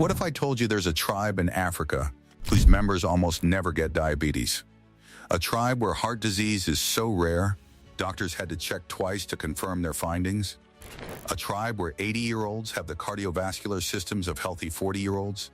What if I told you there's a tribe in Africa whose members almost never get diabetes? A tribe where heart disease is so rare, doctors had to check twice to confirm their findings? A tribe where 80-year-olds have the cardiovascular systems of healthy 40-year-olds?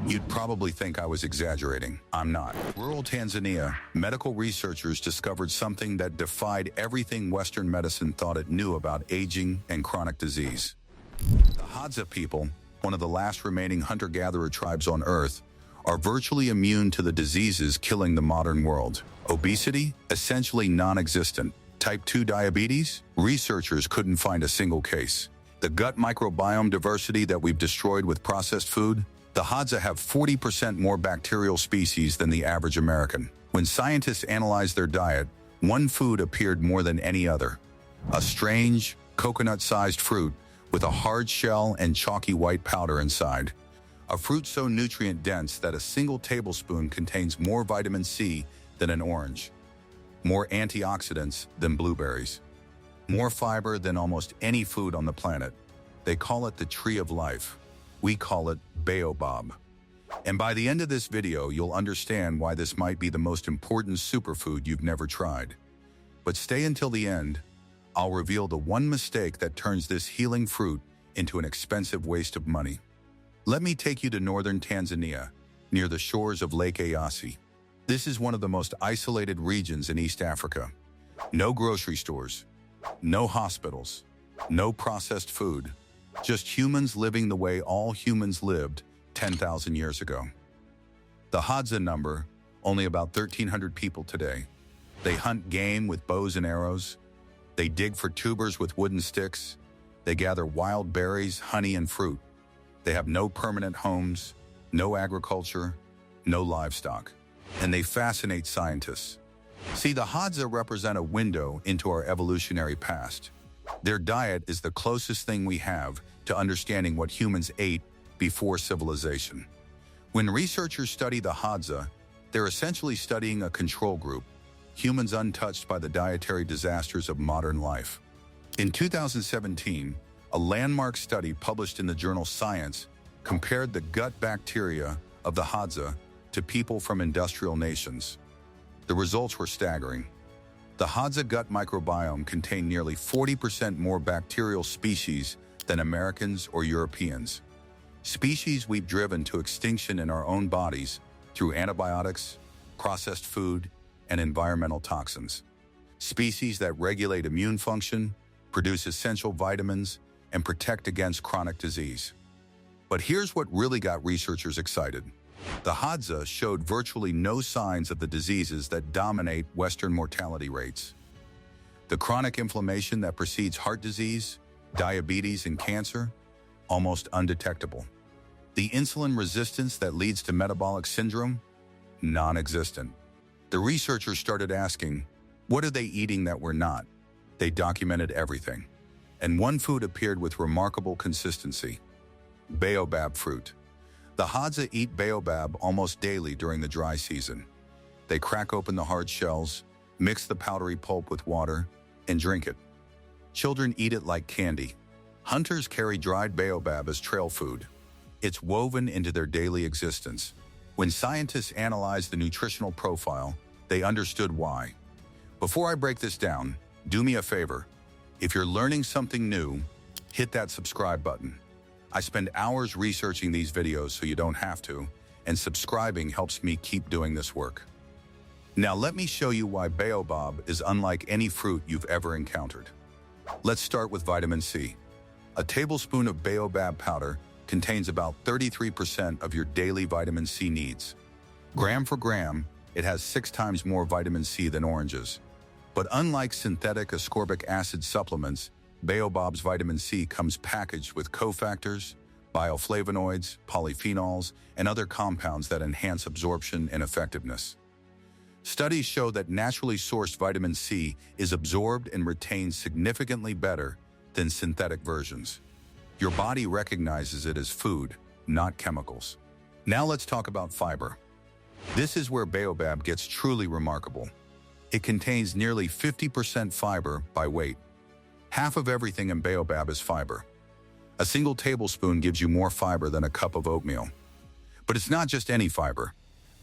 You'd probably think I was exaggerating. I'm not. Rural Tanzania, medical researchers discovered something that defied everything Western medicine thought it knew about aging and chronic disease. The Hadza people, one of the last remaining hunter-gatherer tribes on Earth, are virtually immune to the diseases killing the modern world. Obesity? Essentially non-existent. Type 2 diabetes? Researchers couldn't find a single case. The gut microbiome diversity that we've destroyed with processed food? The Hadza have 40% more bacterial species than the average American. When scientists analyzed their diet, one food appeared more than any other. A strange, coconut-sized fruit with a hard shell and chalky white powder inside. A fruit so nutrient-dense that a single tablespoon contains more vitamin C than an orange, more antioxidants than blueberries, more fiber than almost any food on the planet. They call it the tree of life. We call it baobab. And by the end of this video, you'll understand why this might be the most important superfood you've never tried. But stay until the end. I'll reveal the one mistake that turns this healing fruit into an expensive waste of money. Let me take you to northern Tanzania, near the shores of Lake Eyasi. This is one of the most isolated regions in East Africa. No grocery stores, no hospitals, no processed food, just humans living the way all humans lived 10,000 years ago. The Hadza number only about 1,300 people today. They hunt game with bows and arrows. They dig for tubers with wooden sticks. They gather wild berries, honey, and fruit. They have no permanent homes, no agriculture, no livestock. And they fascinate scientists. See, the Hadza represent a window into our evolutionary past. Their diet is the closest thing we have to understanding what humans ate before civilization. When researchers study the Hadza, they're essentially studying a control group, humans untouched by the dietary disasters of modern life. In 2017, a landmark study published in the journal Science compared the gut bacteria of the Hadza to people from industrial nations. The results were staggering. The Hadza gut microbiome contained nearly 40% more bacterial species than Americans or Europeans. Species we've driven to extinction in our own bodies through antibiotics, processed food, and environmental toxins. Species that regulate immune function, produce essential vitamins, and protect against chronic disease. But here's what really got researchers excited. The Hadza showed virtually no signs of the diseases that dominate Western mortality rates. The chronic inflammation that precedes heart disease, diabetes, and cancer, almost undetectable. The insulin resistance that leads to metabolic syndrome, non-existent. The researchers started asking, what are they eating that we're not? They documented everything. And one food appeared with remarkable consistency: baobab fruit. The Hadza eat baobab almost daily during the dry season. They crack open the hard shells, mix the powdery pulp with water, and drink it. Children eat it like candy. Hunters carry dried baobab as trail food. It's woven into their daily existence. When scientists analyzed the nutritional profile, they understood why. Before I break this down, do me a favor. If you're learning something new, hit that subscribe button. I spend hours researching these videos so you don't have to, and subscribing helps me keep doing this work. Now let me show you why baobab is unlike any fruit you've ever encountered. Let's start with vitamin C. A tablespoon of baobab powder contains about 33% of your daily vitamin C needs. Gram for gram, it has 6 times more vitamin C than oranges. But unlike synthetic ascorbic acid supplements, baobab's vitamin C comes packaged with cofactors, bioflavonoids, polyphenols, and other compounds that enhance absorption and effectiveness. Studies show that naturally sourced vitamin C is absorbed and retained significantly better than synthetic versions. Your body recognizes it as food, not chemicals. Now let's talk about fiber. This is where baobab gets truly remarkable. It contains nearly 50% fiber by weight. Half of everything in baobab is fiber. A single tablespoon gives you more fiber than a cup of oatmeal. But it's not just any fiber.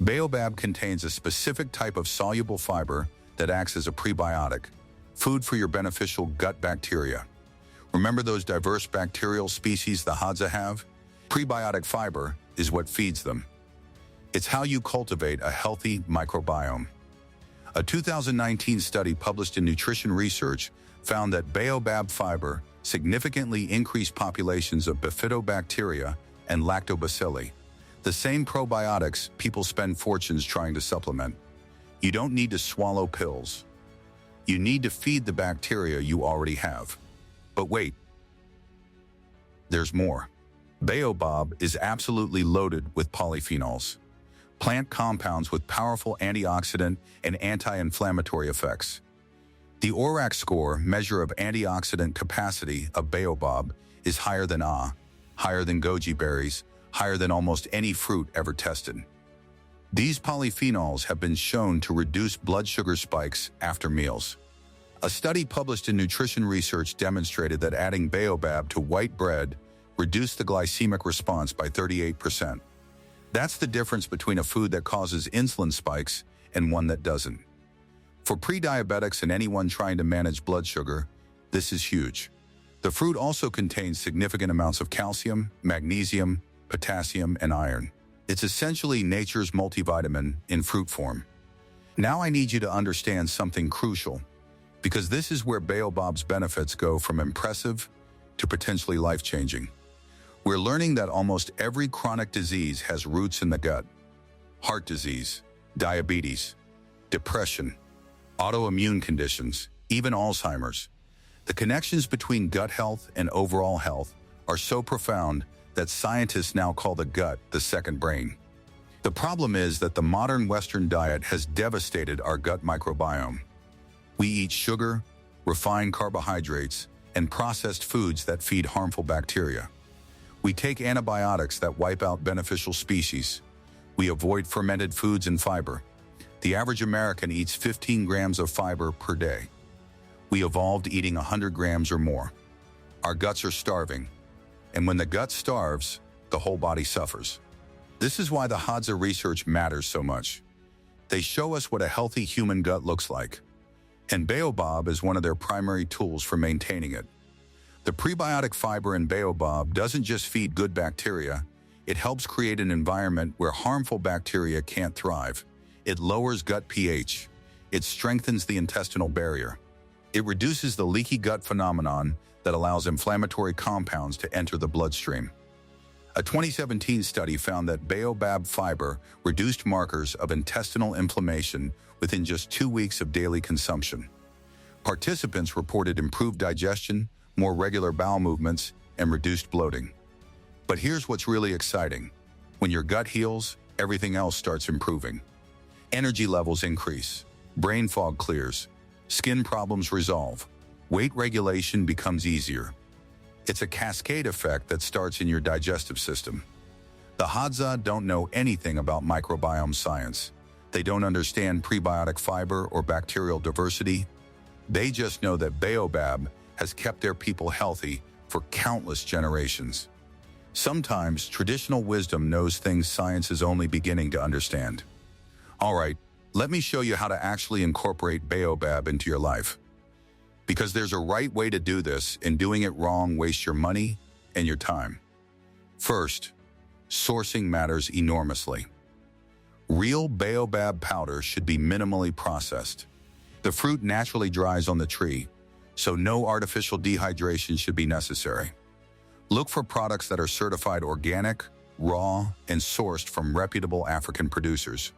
Baobab contains a specific type of soluble fiber that acts as a prebiotic, food for your beneficial gut bacteria. Remember those diverse bacterial species the Hadza have? Prebiotic fiber is what feeds them. It's how you cultivate a healthy microbiome. A 2019 study published in Nutrition Research found that baobab fiber significantly increased populations of bifidobacteria and lactobacilli, the same probiotics people spend fortunes trying to supplement. You don't need to swallow pills. You need to feed the bacteria you already have. But wait, there's more. Baobab is absolutely loaded with polyphenols, plant compounds with powerful antioxidant and anti-inflammatory effects. The ORAC score, measure of antioxidant capacity of baobab, is higher than higher than goji berries, higher than almost any fruit ever tested. These polyphenols have been shown to reduce blood sugar spikes after meals. A study published in Nutrition Research demonstrated that adding baobab to white bread reduced the glycemic response by 38%. That's the difference between a food that causes insulin spikes and one that doesn't. For pre-diabetics and anyone trying to manage blood sugar, this is huge. The fruit also contains significant amounts of calcium, magnesium, potassium, and iron. It's essentially nature's multivitamin in fruit form. Now I need you to understand something crucial, because this is where baobab's benefits go from impressive to potentially life-changing. We're learning that almost every chronic disease has roots in the gut. Heart disease, diabetes, depression, autoimmune conditions, even Alzheimer's. The connections between gut health and overall health are so profound that scientists now call the gut the second brain. The problem is that the modern Western diet has devastated our gut microbiome. We eat sugar, refined carbohydrates, and processed foods that feed harmful bacteria. We take antibiotics that wipe out beneficial species. We avoid fermented foods and fiber. The average American eats 15 grams of fiber per day. We evolved eating 100 grams or more. Our guts are starving. And when the gut starves, the whole body suffers. This is why the Hadza research matters so much. They show us what a healthy human gut looks like. And baobab is one of their primary tools for maintaining it. The prebiotic fiber in baobab doesn't just feed good bacteria, it helps create an environment where harmful bacteria can't thrive. It lowers gut pH. It strengthens the intestinal barrier. It reduces the leaky gut phenomenon that allows inflammatory compounds to enter the bloodstream. A 2017 study found that baobab fiber reduced markers of intestinal inflammation within just 2 weeks of daily consumption. Participants reported improved digestion, more regular bowel movements, and reduced bloating. But here's what's really exciting. When your gut heals, everything else starts improving. Energy levels increase, brain fog clears, skin problems resolve, weight regulation becomes easier. It's a cascade effect that starts in your digestive system. The Hadza don't know anything about microbiome science. They don't understand prebiotic fiber or bacterial diversity. They just know that baobab has kept their people healthy for countless generations. Sometimes traditional wisdom knows things science is only beginning to understand. All right, let me show you how to actually incorporate baobab into your life. Because there's a right way to do this, and doing it wrong wastes your money and your time. First, sourcing matters enormously. Real baobab powder should be minimally processed. The fruit naturally dries on the tree, so no artificial dehydration should be necessary. Look for products that are certified organic, raw, and sourced from reputable African producers.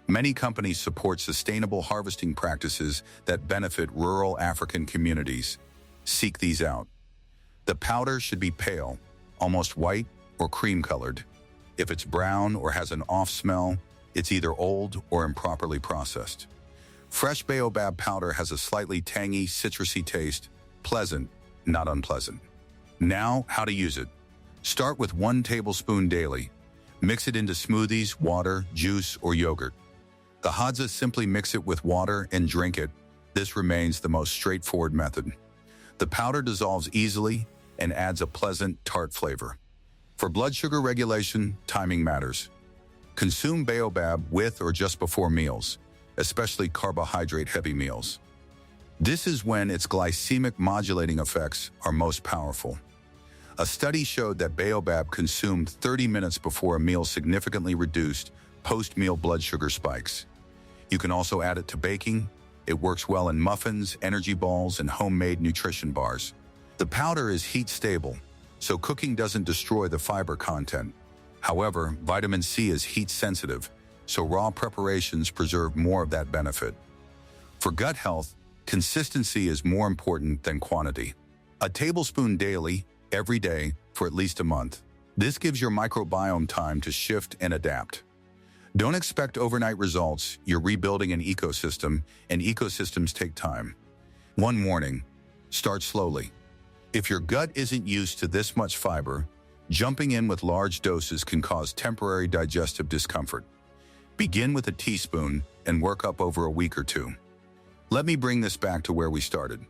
Many companies support sustainable harvesting practices that benefit rural African communities. Seek these out. The powder should be pale, almost white or cream-colored. If it's brown or has an off smell, it's either old or improperly processed. Fresh baobab powder has a slightly tangy, citrusy taste, pleasant, not unpleasant. Now, how to use it. Start with 1 tablespoon daily. Mix it into smoothies, water, juice, or yogurt. The Hadza simply mix it with water and drink it. This remains the most straightforward method. The powder dissolves easily, and adds a pleasant, tart flavor. For blood sugar regulation, timing matters. Consume baobab with or just before meals, especially carbohydrate-heavy meals. This is when its glycemic modulating effects are most powerful. A study showed that baobab consumed 30 minutes before a meal significantly reduced post-meal blood sugar spikes. You can also add it to baking. It works well in muffins, energy balls, and homemade nutrition bars. The powder is heat-stable, so cooking doesn't destroy the fiber content. However, vitamin C is heat-sensitive, so raw preparations preserve more of that benefit. For gut health, consistency is more important than quantity. A tablespoon daily, every day, for at least a month. This gives your microbiome time to shift and adapt. Don't expect overnight results. You're rebuilding an ecosystem, and ecosystems take time. One warning: start slowly. If your gut isn't used to this much fiber, jumping in with large doses can cause temporary digestive discomfort. Begin with a teaspoon and work up over a week or two. Let me bring this back to where we started.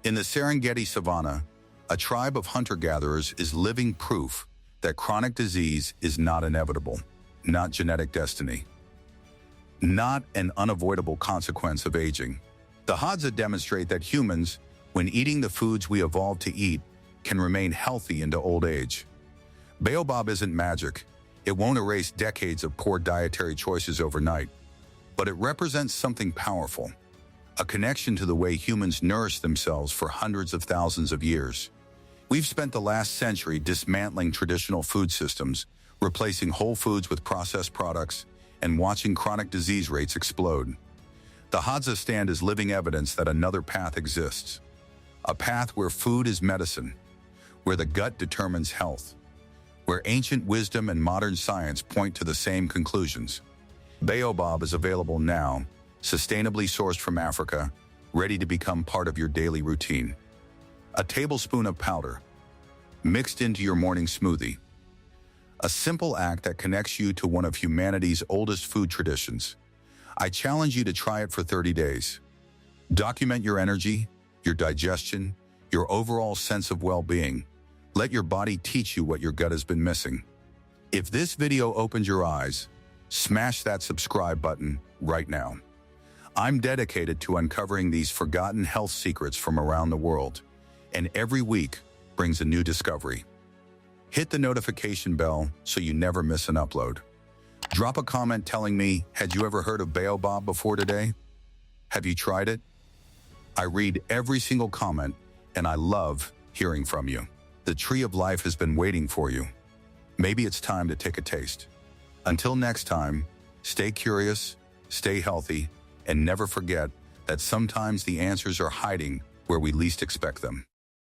In the Serengeti Savannah, a tribe of hunter-gatherers is living proof that chronic disease is not inevitable, not genetic destiny, not an unavoidable consequence of aging. The Hadza demonstrate that humans, when eating the foods we evolved to eat, can remain healthy into old age. Baobab isn't magic. It won't erase decades of poor dietary choices overnight, but it represents something powerful, a connection to the way humans nourish themselves for hundreds of thousands of years. We've spent the last century dismantling traditional food systems, replacing whole foods with processed products, and watching chronic disease rates explode. The Hadza stand is living evidence that another path exists, a path where food is medicine, where the gut determines health, where ancient wisdom and modern science point to the same conclusions. Baobab is available now, sustainably sourced from Africa, ready to become part of your daily routine. A tablespoon of powder, mixed into your morning smoothie. A simple act that connects you to one of humanity's oldest food traditions. I challenge you to try it for 30 days. Document your energy, your digestion, your overall sense of well-being. Let your body teach you what your gut has been missing. If this video opened your eyes, smash that subscribe button right now. I'm dedicated to uncovering these forgotten health secrets from around the world, and every week brings a new discovery. Hit the notification bell so you never miss an upload. Drop a comment telling me, had you ever heard of baobab before today? Have you tried it? I read every single comment, and I love hearing from you. The tree of life has been waiting for you. Maybe it's time to take a taste. Until next time, stay curious, stay healthy, and never forget that sometimes the answers are hiding where we least expect them.